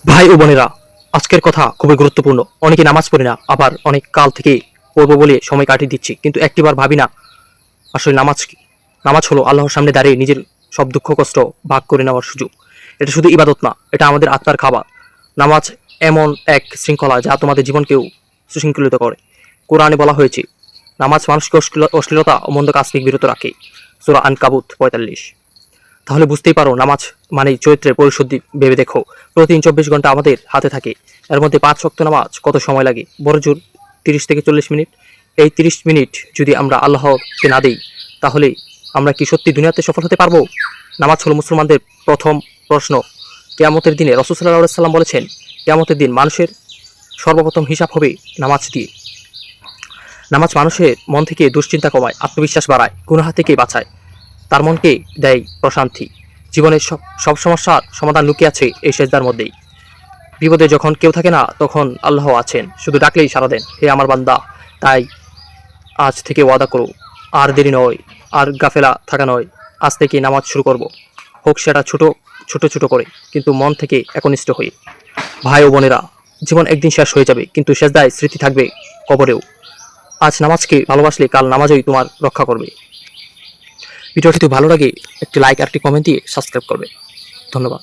ভাই ও বোনেরা, আজকের কথা খুবই গুরুত্বপূর্ণ। অনেকে নামাজ পড়ি না, আবার অনেক কাল থেকে পড়বো বলে সময় কাটিয়ে দিচ্ছি, কিন্তু একটিবার ভাবি না আসলে নামাজ কি। নামাজ হলো আল্লাহর সামনে দাঁড়িয়ে নিজের সব দুঃখ কষ্ট ভাগ করে নেওয়ার সুযোগ। এটা শুধু ইবাদত না, এটা আমাদের আত্মার খাবার। নামাজ এমন এক শৃঙ্খলা যা তোমাদের জীবনকেও সুশৃঙ্খলিত করে। কোরআনে বলা হয়েছে, নামাজ মানুষকে অশ্লীলতা ও মন্দ কাজ থেকে বিরত রাখে। সূরা আনকাবুত 45। তাহলে বুঝতেই পারো, নামাজ মানে চরিত্রের পরিশুদ্ধি। ভেবে দেখো, প্রতিদিন 24 ঘন্টা আমাদের হাতে থাকে, এর মধ্যে 5 ওয়াক্ত নামাজ কত সময় লাগে? বড় জোর 30 থেকে 40 মিনিট। এই 30 মিনিট যদি আমরা আল্লাহকে না দিই, তাহলে আমরা কি সত্যি দুনিয়াতে সফল হতে পারবো? নামাজ হলো মুসলমানদের প্রথম প্রশ্ন। কিয়ামতের দিনে রাসূল সাল্লাল্লাহু আলাইহি ওয়াসাল্লাম বলেছেন, কিয়ামতের দিন মানুষের সর্বপ্রথম হিসাব হবে নামাজ দিয়ে। নামাজ মানুষের মন থেকে দুশ্চিন্তা কমায়, আত্মবিশ্বাস বাড়ায়, গুনাহ থেকে বাঁচায়, তার মনকে দেয় প্রশান্তি। জীবনের সব সমস্যার সমাধান লুকিয়ে আছে এই সেজদার মধ্যেই। বিপদে যখন কেউ থাকে না, তখন আল্লাহ আছেন, শুধু ডাকলেই সাড়া দেন। হে আমার বান্দা, তাই আজ থেকে ওয়াদা করো, আর দেরি নয়, আর গাফেলা থাকা নয়। আজ থেকে নামাজ শুরু করব, হোক সেটা ছোট ছোট ছোট করে, কিন্তু মন থেকে একনিষ্ঠ হয়ে। ভাই ও বোনেরা, জীবন একদিন শেষ হয়ে যাবে, কিন্তু সেজদায় স্মৃতি থাকবে কবরেও। আজ নামাজকে ভালোবাসলে কাল নামাজই তোমার রক্ষা করবে। ভিডিওটি যদি ভালো লাগে, একটি লাইক আর একটি কমেন্ট দিয়ে সাবস্ক্রাইব করবে। ধন্যবাদ।